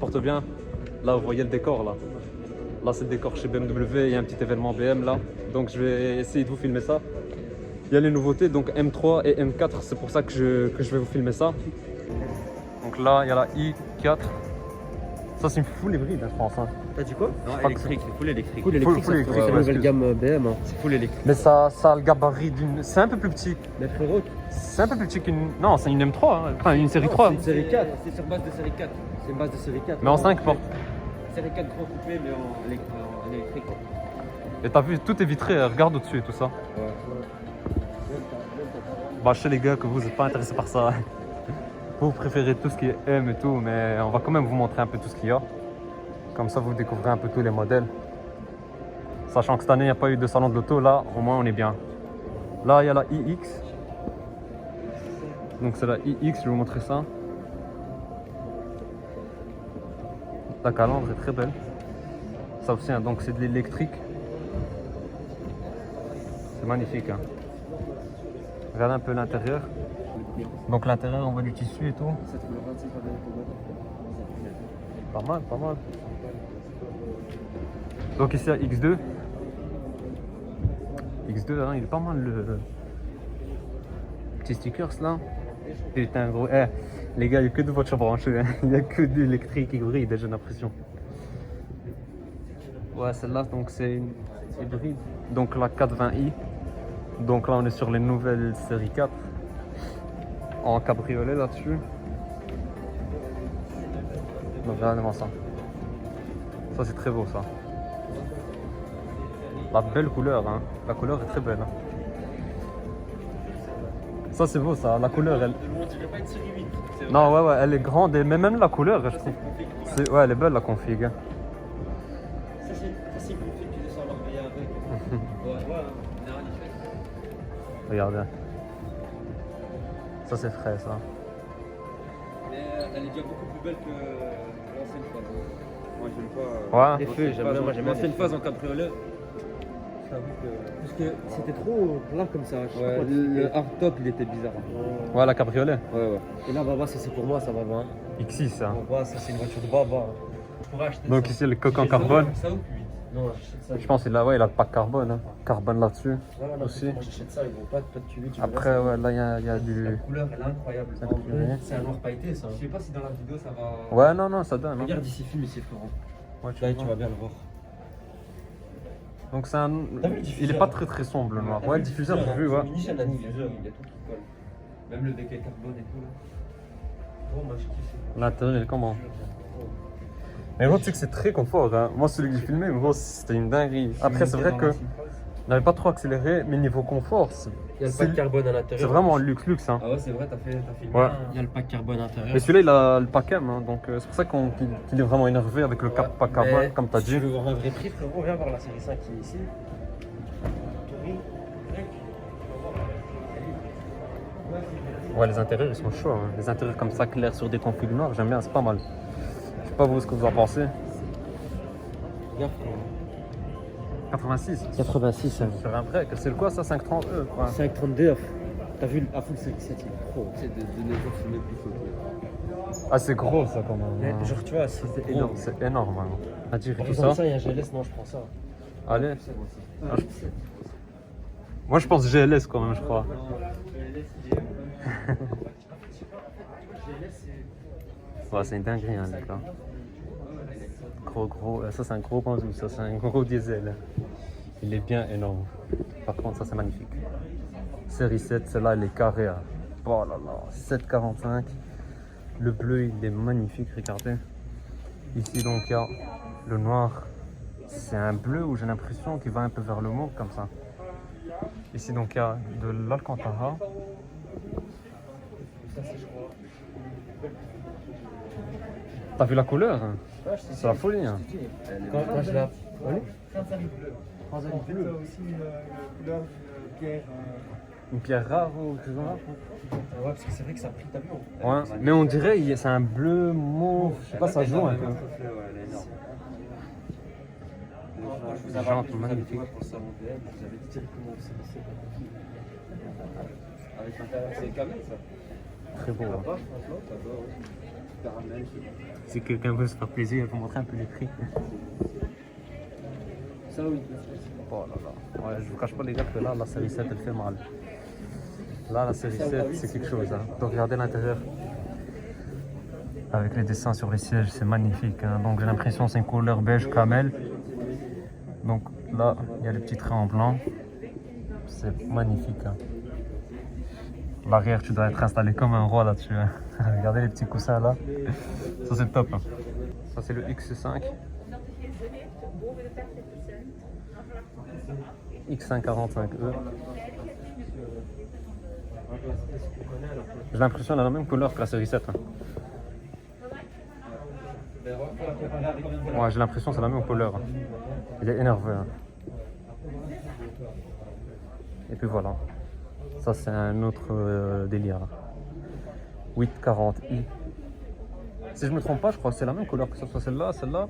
porte bien. Là, vous voyez le décor là. Là, c'est le décor chez BMW. Il y a un petit événement BM là. Donc, je vais essayer de vous filmer ça. Il y a les nouveautés, donc M3 et M4. C'est pour ça que je vais vous filmer ça. Donc là, il y a la i4. Ça, c'est une full hybride, je pense. Hein. T'as dit quoi? Non, crois que électrique, c'est full électrique. Full électrique, full ça, électrique, c'est la ouais, nouvelle excuse. gamme BM. Hein. C'est full électrique. Mais ça a le gabarit d'une. C'est un peu plus petit. Mais frérot, C'est un peu plus petit qu'une. Non, c'est une M3. Hein. Enfin, une série 3. c'est une série 4. C'est sur base de série 4. C'est une base de série 4. Mais en 5 portes. Série 4 grand coupé, mais en électrique. Et t'as vu, tout est vitré. Regarde au-dessus et tout ça. Ouais. Bah, je sais les gars que vous n'êtes pas intéressés par ça. Vous préférez tout ce qui est M et tout, mais on va quand même vous montrer un peu tout ce qu'il y a. Comme ça, vous découvrez un peu tous les modèles. Sachant que cette année, il n'y a pas eu de salon de l'auto, là, au moins, on est bien. Là, il y a la iX. Donc, c'est la iX, je vais vous montrer ça. La calandre est très belle. Ça aussi, hein, donc c'est de l'électrique. C'est magnifique. Hein. Regardez un peu l'intérieur. Donc l'intérieur, on voit du tissu et tout. Pas mal, pas mal. Donc ici, il y a X2. X2, hein, il est pas mal le petit stickers là. Putain, gros. Eh, les gars, il n'y a que de voitures branchées. Hein. Il n'y a que de l'électrique hybride, j'ai l'impression. Ouais, celle-là, donc c'est une hybride. Donc la 420i. Donc là, on est sur les nouvelles séries 4. En cabriolet là-dessus. Donc regardez-moi ça. Ça, c'est très beau ça. La belle couleur, hein. La couleur est très belle. Hein. Ça, c'est beau ça. La couleur, elle. On dirait pas une série 8. Non, ouais, elle est grande. Mais même la couleur, je trouve. Ouais, elle est belle la config. Hein. Ça, c'est une config qui descend leur meilleur avec. Ouais, ouais. Regardez. Ça, c'est frais ça. Mais elle est déjà beaucoup plus belle que l'ancienne phase. Moi, j'aime pas. Ouais. Les feux, j'aime bien. Moi, j'aime bien L'ancienne les phase feux. en cabriolet. J'avoue que. Parce que c'était trop là comme ça. Je sais pas Ouais, quoi le expliquer. hardtop, il était bizarre. Ouais, la cabriolet. Ouais, ouais. Et là, Baba, ça c'est pour moi, ça va bien. X6. Hein. Baba, ça c'est une voiture de Baba. Je pourrais acheter Donc ça. ici, le coque en carbone. Ça ou 8. Non, j'achète ça. Je pense qu'il a, ouais, il a le pack carbone. Hein. Carbone là-dessus. Voilà, là, aussi. moi j'achète ça, ils vont pas de tuer. Après, ouais, là, il y a La du. couleur, elle est incroyable. Ça En coûte vrai, rien. c'est un noir pailleté ça. Je sais pas si dans la vidéo ça va. Ouais, non, ça donne. Hein. Regarde ici, film ici, Florent. Ouais, Là, tu vois. vas bien le voir. Donc c'est un. T'as vu le diffuseur? Il est pas très sombre le noir. Ouais, le diffuseur, j'ai vu, ouais. Mini chaîne à Diffuseur, il y a tout qui colle. Même le décal carbone et tout là. Oh, moi je kiffe. L'intérieur, il est comment? Mais gros, tu sais que c'est très confort. Hein. Moi, celui que j'ai filmé, gros, c'était une dinguerie. Après, c'est vrai que n'avait pas trop accéléré, mais niveau confort, c'est Il y a le pack carbone à l'intérieur. vraiment luxe. Hein. Ah ouais, c'est vrai, t'as filmé. Ouais. Il y a le pack carbone à l'intérieur. Mais celui-là, il a le pack M, hein, donc c'est pour ça qu'il est vraiment énervé avec le pack carbone, Mais comme tu as si dit. tu veux voir un vrai prix, frérot, viens voir la série 5 qui est ici. Touring, grec. Ouais, les intérieurs, ils sont chauds. Hein. Les intérieurs comme ça, clairs sur des configs noirs, j'aime bien, c'est pas mal. Je sais pas vous ce que vous en pensez. Regarde, frérot. 86. 86, hein. Sur un vrai, c'est le quoi ça, 530 E quoi. 532 off. T'as vu à full 5 7 il est trop. C'est de nos jours, c'est même plus chaud. Ah, c'est gros ça quand même. Mais hein. genre, tu vois, c'est Gros, énorme. c'est énorme. Hein. À dire et Par tout exemple, ça. ça, il y a un GLS, non, je prends ça. Allez. Moi je pense GLS quand même, je crois. Ouais, c'est une dinguerie, hein, les gars. Gros, ça c'est un gros Banzou, ça c'est un gros diesel. Il est bien énorme. Par contre, ça c'est magnifique. Série 7, celle-là elle est carrée. Hein. Oh là là, 745. Le bleu il est magnifique, regardez. Ici donc il y a le noir. C'est un bleu où j'ai l'impression qu'il va un peu vers le mauve comme ça. Ici donc il y a de l'Alcantara. T'as vu la couleur? Hein? C'est la folie. Hein? Quand je la. Allez. En fait, ça aussi une couleur d'une pierre. Une pierre rare ou quelque chose comme ça? Ouais, parce que c'est vrai que ça a pris ta vue. Ouais, mais on dirait c'est un bleu mauve. Je sais pas, ça joue un peu. Je vous Des avais gens appelé, magnifiques. pour le salon BM, je vous avais dit directement où c'est. Avec l'intérieur, c'est les camels ça. Très beau. Hein. Pas, franchement, ça doit, ouais. caramel. Si quelqu'un veut se faire plaisir, je vous montrer un peu les prix. Ça oui. Oh là là. Ouais, je vous cache pas les gars que là, la série 7 elle fait mal. Là, la série 7 c'est quelque chose. Hein. Donc regardez l'intérieur. Avec les dessins sur les sièges, c'est magnifique. Hein. Donc j'ai l'impression que c'est une couleur beige camel. Donc là, il y a les petits traits en blanc. C'est magnifique. Hein. L'arrière, tu dois être installé comme un roi là-dessus. Hein. Regardez les petits coussins là. Ça c'est le top. Hein. Ça c'est le X5. X545E. J'ai l'impression qu'elle a la même couleur que la série 7. Hein. Ouais, j'ai l'impression que c'est la même couleur. Hein. Il est énervé. Hein. Et puis voilà. Ça c'est un autre délire. 840i. Si je me trompe pas, je crois que c'est la même couleur que ce soit celle-là, celle-là.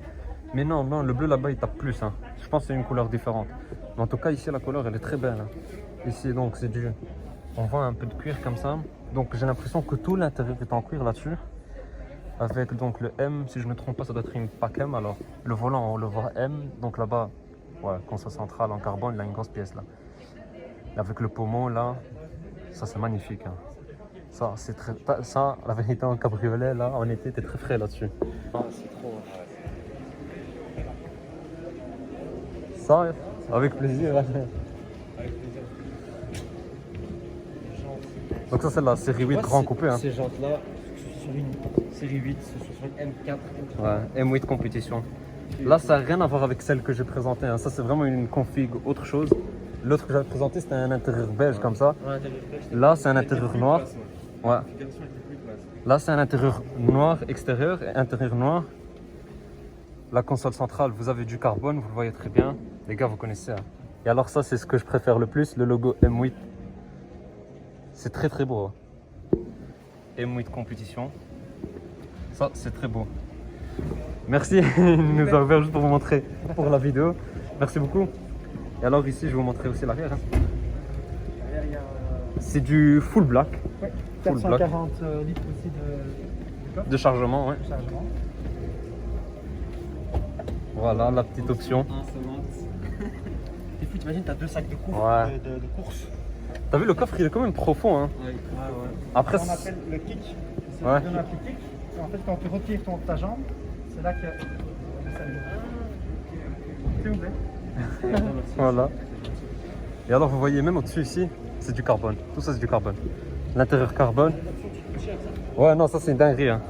Mais non, non, le bleu là-bas il tape plus. Hein. Je pense que c'est une couleur différente. Mais en tout cas ici la couleur elle est très belle. Hein. Ici donc c'est du... On voit un peu de cuir comme ça. Donc j'ai l'impression que tout l'intérieur est en cuir là-dessus. Avec donc le M, si je me trompe pas, ça doit être une PAC M. Alors le volant on le voit M. Donc là-bas, ouais, console centrale en carbone, il a une grosse pièce là. Et avec le pommeau là, ça c'est magnifique. Hein. Ça c'est très... Ça, la vérité en cabriolet là, en été, t'es très frais là-dessus. Ah, c'est trop. Ça, avec plaisir. Avec plaisir. Donc ça c'est la série 8 grand coupé. Hein. Ces jantes-là, sur une série 8, sur une M4. Ouais, M8 compétition. Là ça n'a rien à voir avec celle que j'ai présentée. Hein. Ça c'est vraiment une config autre chose. L'autre que j'avais présenté c'était un intérieur beige comme ça. Là c'est un intérieur noir. Ouais. Là c'est un intérieur noir extérieur et intérieur noir. La console centrale, vous avez du carbone, vous le voyez très bien. Les gars, vous connaissez. Hein. Et alors ça, c'est ce que je préfère le plus, le logo M8. C'est très très beau. Hein. M8 compétition. Ça, c'est très beau. Merci, il nous a ouvert juste pour vous montrer pour la vidéo. Merci beaucoup. Et alors ici, je vais vous montrer aussi l'arrière. Hein. C'est du full black. Ouais, Full black. 440 litres aussi De chargement, ouais. de chargement. Voilà la petite option. Et puis t'imagines, t'as deux sacs de course. Ouais. De course. T'as vu le coffre, il est quand même profond. Hein. Ouais, ouais. Après, On appelle le kick. C'est Ouais. le kick. En fait, quand tu retires ta jambe, c'est là que ça s'il vous plaît. voilà. Et alors vous voyez même au-dessus ici, c'est du carbone. Tout ça c'est du carbone. L'intérieur carbone. Ouais non ça c'est une dinguerie. Hein.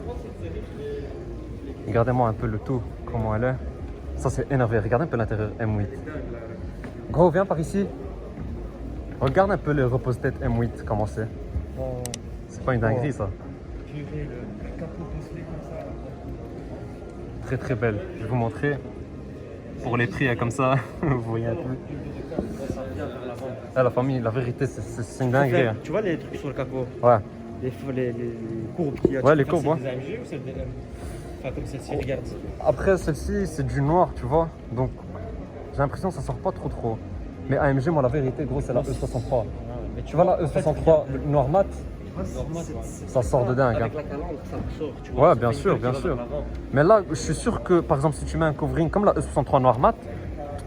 Regardez-moi un peu le tout, comment elle est. Ça c'est énervé. Regardez un peu l'intérieur M8. Gros viens par ici. Regarde un peu le repose-tête M8 comment c'est. C'est pas une dinguerie ça. Purée, le capot bosselé comme ça. Très très belle. Je vais vous montrer. Pour les prix hein, comme ça, vous voyez un peu. Ah, la famille, la vérité, c'est une dinguerie. Hein. Tu vois les trucs sur le capot, Ouais. les courbes qu'il y a. Ouais, tu les préfères courbes, celles des AMG ou celles des M? Enfin, comme celle-ci, regarde. Après, celle-ci, c'est du noir, tu vois. Donc, j'ai l'impression que ça sort pas trop. Mais AMG, moi, la vérité, gros, c'est la E63. Mais Tu vois la E63 noir mat, ça sort de dingue. Hein. Avec la calandre, ça sort. Tu vois, Ouais, ça bien fait une sûr, gueule bien qui va sûr. vers l'avant. Mais là, je suis sûr que, par exemple, si tu mets un covering comme la E63 noir mat,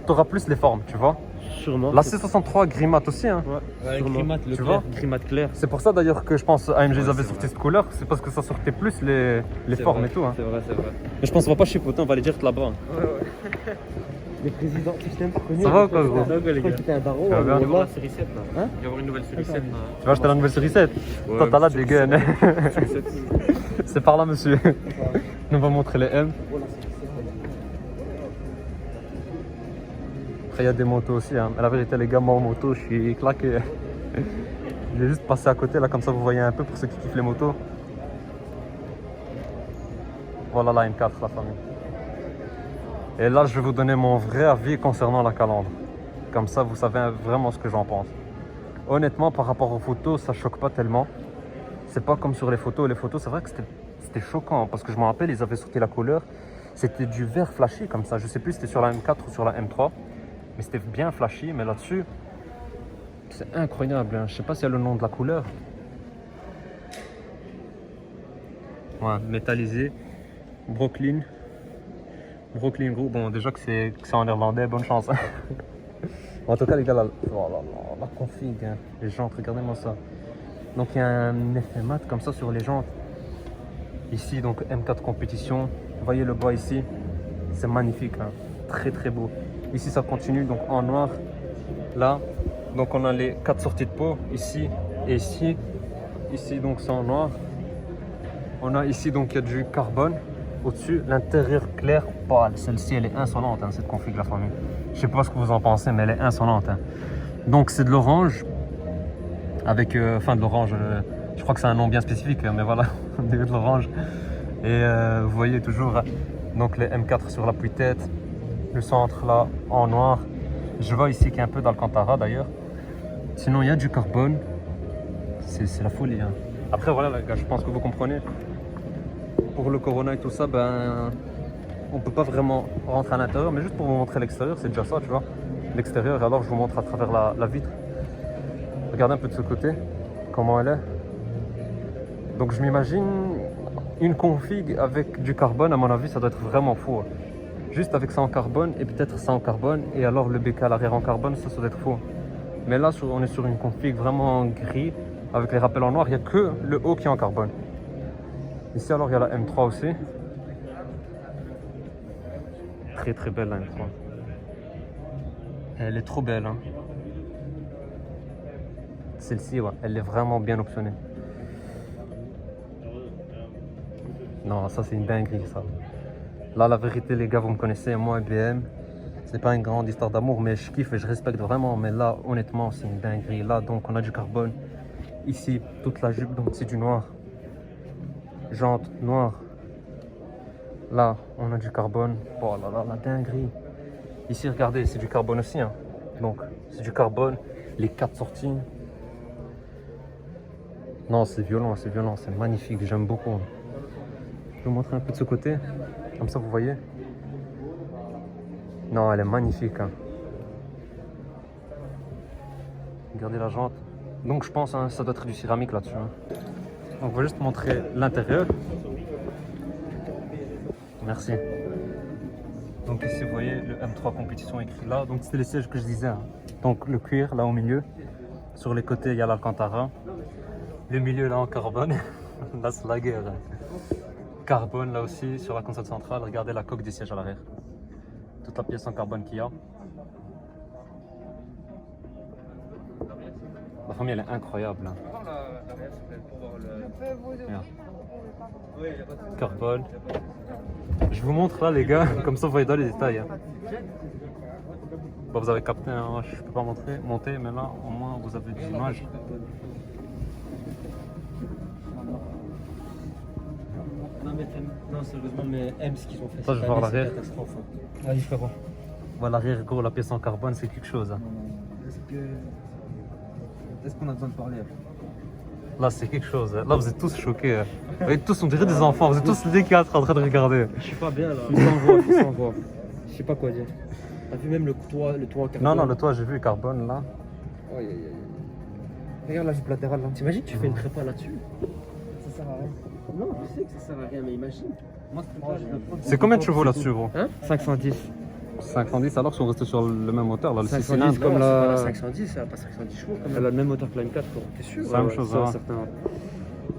tu auras plus les formes, tu vois. Sûrement. La C63 gris mat aussi. Hein. Ouais, Sûrement. Grimat, le Tu clair, vois Grimat clair. C'est pour ça d'ailleurs que je pense AMG ils avaient c'est sorti cette couleur, c'est parce que ça sortait plus les formes et tout. Hein. C'est vrai, c'est vrai. Mais je pense qu'on va pas chipoter, on va les dire là-bas. Les présidents, tu t'es même pas connu. Ça va ou quoi, gros? Je crois que c'était un daron. Ça va bien. Il va y avoir la série 7 là. Hein Il va y avoir une nouvelle série 7 là. Tu vas acheter la nouvelle série 7. Toi t'as là des gains. C'est par là monsieur. On va montrer les M. Après il y a des motos aussi. Hein. Mais la vérité les gars, moi en moto je suis claqué. J'ai juste passé à côté là comme ça vous voyez un peu pour ceux qui kiffent les motos. Voilà la M4 la famille. Et là je vais vous donner mon vrai avis concernant la calandre. Comme ça vous savez vraiment ce que j'en pense. Honnêtement par rapport aux photos ça choque pas tellement. C'est pas comme sur les photos. Les photos c'est vrai que c'était choquant parce que je me rappelle ils avaient sorti la couleur. C'était du vert flashy comme ça. Je sais plus si c'était sur la M4 ou sur la M3. Mais c'était bien flashy. Mais là-dessus c'est incroyable. Hein. Je sais pas s'il y a le nom de la couleur. Ouais, métallisé. Brooklyn. Brooklyn gros. Bon, déjà que c'est en néerlandais, bonne chance. Hein. En tout cas, les gars, oh là là, la config, hein. Les jantes, regardez-moi ça. Donc, il y a un effet mat comme ça sur les jantes. Ici, donc M4 compétition. Vous voyez le bois ici, c'est magnifique, hein. Très très beau. Ici, ça continue donc en noir. Là, donc on a les 4 sorties de peau ici et ici. Ici, donc c'est en noir. On a ici donc il y a du carbone au-dessus, l'intérieur clair pâle. Celle-ci, elle est insolente, hein, cette config, la famille. Je sais pas ce que vous en pensez, mais elle est insolente. Hein. Donc c'est de l'orange avec, enfin de l'orange. Je crois que c'est un nom bien spécifique, mais voilà, de l'orange. Et vous voyez toujours donc les M4 sur l'appui-tête, le centre là en noir. Je vois ici qu'il y a un peu d'Alcantara d'ailleurs. Sinon il y a du carbone. C'est la folie. Hein. Après voilà les gars, je pense que vous comprenez. Pour le Corona et tout ça, ben on peut pas vraiment rentrer à l'intérieur, mais juste pour vous montrer l'extérieur, c'est déjà ça, tu vois. L'extérieur, alors je vous montre à travers la vitre. Regardez un peu de ce côté, comment elle est. Donc je m'imagine une config avec du carbone, à mon avis, ça doit être vraiment fou. Juste avec ça en carbone et peut-être ça en carbone, et alors le BK à l'arrière en carbone, ça doit être fou. Mais là, on est sur une config vraiment gris, avec les rappels en noir, il n'y a que le haut qui est en carbone. Ici, alors, il y a la M3 aussi. Très très belle la M3. Elle est trop belle. Hein. Celle-ci, ouais, elle est vraiment bien optionnée. Non, ça c'est une dinguerie ça. Là, la vérité, les gars, vous me connaissez, moi, BM, c'est pas une grande histoire d'amour, mais je kiffe et je respecte vraiment. Mais là, honnêtement, c'est une dinguerie. Là, donc, on a du carbone. Ici, toute la jupe, donc c'est du noir. Jante noire. Là, on a du carbone. Oh là là, la dinguerie. Ici, regardez, c'est du carbone aussi. Hein. Donc, c'est du carbone. Les 4 sorties. Non, c'est violent, c'est magnifique. J'aime beaucoup. Je vais vous montrer un peu de ce côté. Comme ça, vous voyez. Non, elle est magnifique. Hein. Regardez la jante. Donc, je pense, hein, ça doit être du céramique là-dessus. Hein. Donc, on va juste montrer l'intérieur. Merci. Donc ici, vous voyez le M3 compétition écrit là. Donc c'était les sièges que je disais. Hein. Donc le cuir là au milieu. Sur les côtés, il y a l'Alcantara. Le milieu là en carbone. Là, c'est la guerre. Hein. Carbone là aussi sur la console centrale. Regardez la coque des sièges à l'arrière. Toute la pièce en carbone qu'il y a. La famille, elle est incroyable. Hein. Carbone. Je vous montre là les gars, comme ça vous voyez dans les détails. Hein. Bon, vous avez capté, hein, je peux pas monter, mais là au moins vous avez des images. Non, sérieusement, mais aime ce qu'ils ont fait. Ça, je vais voir l'arrière. Vas-y, frérot. Voilà, l'arrière, gros, la pièce en carbone, c'est quelque chose. Hein. Est-ce qu'on a besoin de parler? Là, c'est quelque chose. Hein. Là, vous êtes tous choqués. Hein. Vous êtes tous, on dirait des enfants. Vous êtes tous les 4 en train de regarder. Je suis pas bien là. Je s'en voit. Je sais pas quoi dire. T'as vu même le toit en carbone? Non, le toit, j'ai vu le carbone là. Aïe, aïe, aïe. Regarde la jupe latérale là. T'imagines, tu fais une prépa là-dessus? Ça sert à rien. Non, je sais que ça sert à rien, mais imagine. Moi, C'est combien de chevaux là-dessus, gros? Hein? 510. 510, alors si on restait sur le même moteur, là, le 6 510 cylindres. comme Non, c'est pas la. la 510, elle a pas 510 chevaux quand Elle même. a le même moteur que la M4, quoi. T'es sûr? C'est la même chose, hein. certain.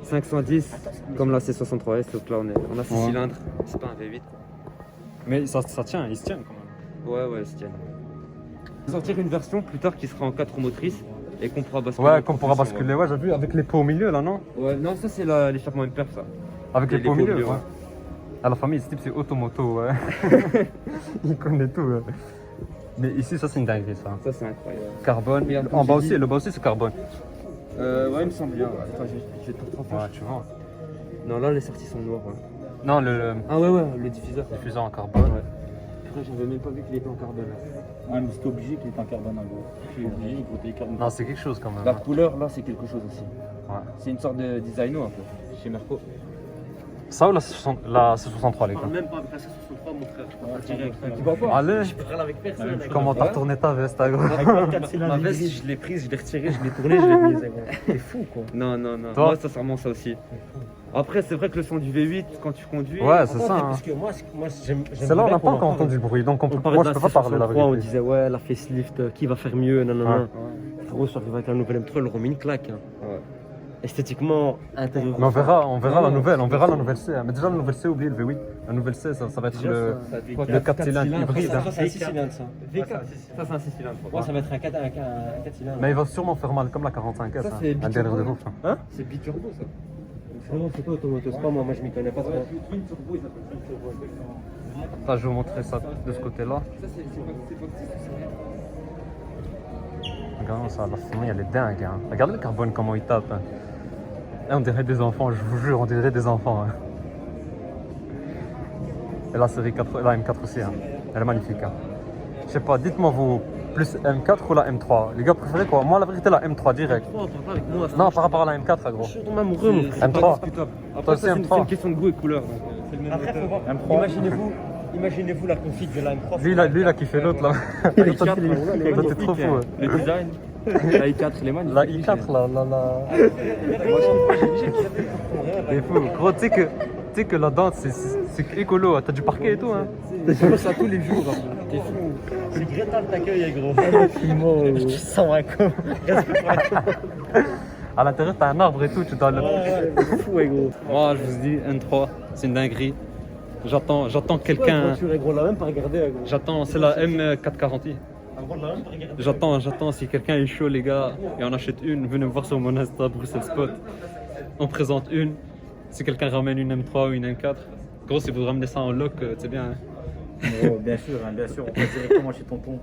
510 comme la C63S, donc là on a 6 Ouais. cylindres, c'est pas un V8 quoi. Mais ça tient, il se tient quand même. Ouais, c'est tiens. On va sortir une version plus tard qui sera en 4 motrices et qu'on pourra basculer. Ouais, qu'on pourra basculer. Ouais, j'ai vu avec les pots au milieu là, non? Ouais, non, ça c'est l'échappement MPERF ça. Avec les Et pots au les pots milieu, au milieu, ouais. À la famille, ce type c'est automoto, ouais. Il connaît tout. Ouais. Mais ici, ça c'est une dinguerie, ça. Ça c'est incroyable. Carbone. Regarde, En comme bas j'ai aussi, dit. le bas aussi c'est carbone. Ouais, il me semble bien. Attends, je vais te retransférer. Ouais, tu vois. Non, là les sorties sont noires. Ouais. Non, le Ah ouais, le diffuseur. diffuseur en carbone. Ouais. Après, j'avais même pas vu qu'il était en carbone. Ah, mais c'était obligé qu'il était en carbone en gros. C'est obligé, il faut des carbone. Non, c'est quelque chose quand même. La hein. couleur là c'est quelque chose aussi. Ouais. C'est une sorte de designo un peu chez Merco. Ça ou la C63 les Je gars? parle même pas avec la C63, mon frère. Direct. Tu vois pas? Allez, Je parle avec personne. avec comment la- t'as retourné ta veste, hein, gros? Avec ma 4 cylindres. Ma veste, je l'ai prise, je l'ai retirée, je l'ai tournée, je l'ai mise. T'es fou quoi. Non, non, non. Toi Moi, sincèrement, ça aussi. Après, c'est vrai que le son du V8, quand tu conduis. Ouais, c'est Attends, ça. hein. Parce que moi j'aime. C'est là on n'a pas encore entendu le bruit, donc On moi parlait je de peux la pas parler la C63, on vérité. disait ouais, la facelift, qui va faire mieux, non, non, Ouais. non. Frérot, je suis arrivé avec la nouvelle M3, ils leur ont mis une claque. Hein. Ouais. Esthétiquement, intérieurement. Mais on verra la nouvelle, on verra la nouvelle C. hein. Mais déjà la nouvelle C, oublie le V8. La nouvelle C, ça va être le 4 cylindres hybride. hein. Ça, c'est un 6 cylindres, ça. V4. Ça, c'est un 6 cylindres. Moi, ça va être un 4 cylindres. Mais il va sûrement faire mal comme la 45S. Ça, hein. c'est Un derrière de ouf. hein. C'est biturbo, ça. Frérot, c'est quoi Automoto Spa? Moi, je m'y connais pas trop. Twin turbo, il s'appelle Twin turbo. Là, je vais vous montrer ça de ce côté-là. Ça, c'est pas Regarde ça, la fumée, elle est dingue. Hein. Regardez le carbone, comment il tape. Hein. Et on dirait des enfants, je vous jure, on dirait des enfants. Hein. Et la série 4, la M4 aussi, hein. Elle est magnifique. Hein. Je sais pas, dites-moi vous, plus M4 ou la M3? Les gars, préférez quoi? Moi, la vérité, la M3 direct. On parle pas avec moi. Non, par rapport à la M4, gros. Je suis tombé amoureux, mon frère. M3. Toi Toi aussi, c'est une M3. question de goût et de couleur. donc, c'est le même Après, faut moteur. voir. Imaginez-vous la config de la M3. Lui, il a kiffé l'autre là. La Toi, i4, t'es trop fou. hein. Le design. La i4, il est magnifique. La i4 là. T'es fou. Gros, tu sais que la dent, c'est écolo. T'as du parquet et tout. Hein. Je fais ça tous les jours. T'es fou. C'est Greta le t'accueil, gros. Je sens un con. À l'intérieur, t'as un arbre et tout. Tu dois le. C'est fou, gros. Moi, je vous dis, M3, c'est une dinguerie. J'attends La quelqu'un. voiture, gros, on l'a même pas regardé, gros. J'attends, c'est la M440i. On l'a même pas regardé. J'attends, si quelqu'un est chaud, les gars, et on achète une, venez me voir sur mon Insta, Bruxelles Spot. On présente une. Si quelqu'un ramène une M3 ou une M4, gros, si vous ramenez ça en loc, c'est bien. Hein. Oh, bien sûr, on passe directement chez tonton.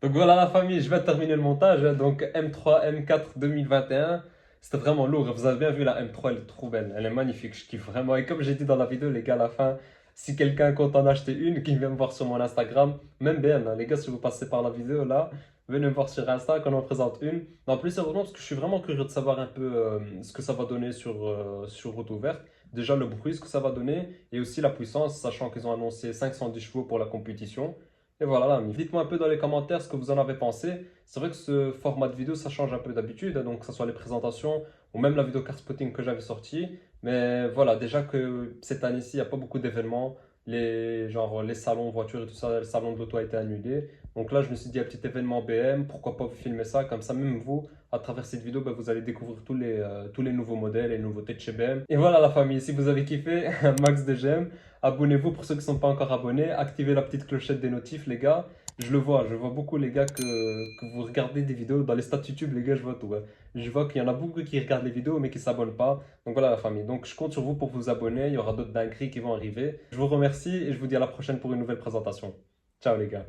Donc voilà la famille, je vais terminer le montage. Hein. Donc M3, M4 2021, c'était vraiment lourd. Vous avez bien vu la M3, elle est trop belle, elle est magnifique, je kiffe vraiment. Et comme j'ai dit dans la vidéo, les gars, à la fin, si quelqu'un compte en acheter une, qui vient me voir sur mon Instagram, même bien, hein, les gars, si vous passez par la vidéo là, venez me voir sur Insta quand on présente une. En plus, sérieusement, parce que je suis vraiment curieux de savoir un peu ce que ça va donner sur route ouverte. Déjà le bruit, ce que ça va donner, et aussi la puissance, sachant qu'ils ont annoncé 510 chevaux pour la compétition. Et voilà, là, dites-moi un peu dans les commentaires ce que vous en avez pensé. C'est vrai que ce format de vidéo, ça change un peu d'habitude, hein, donc que ce soit les présentations ou même la vidéo car spotting que j'avais sortie. Mais voilà, déjà que cette année-ci, il n'y a pas beaucoup d'événements. Les salons voitures et tout ça, le salon de l'auto a été annulé. Donc là, je me suis dit, un petit événement BM, pourquoi pas vous filmer ça? Comme ça, même vous, à travers cette vidéo, bah, vous allez découvrir tous les nouveaux modèles et nouveautés de chez BM. Et voilà la famille, si vous avez kiffé, un max de j'aime. Abonnez-vous pour ceux qui ne sont pas encore abonnés. Activez la petite clochette des notifs, les gars. Je vois beaucoup, les gars, que vous regardez des vidéos. Dans les stats YouTube, les gars, je vois tout. Ouais. Je vois qu'il y en a beaucoup qui regardent les vidéos, mais qui ne s'abonnent pas. Donc voilà la famille. Donc je compte sur vous pour vous abonner. Il y aura d'autres dingueries qui vont arriver. Je vous remercie et je vous dis à la prochaine pour une nouvelle présentation. Ciao les gars.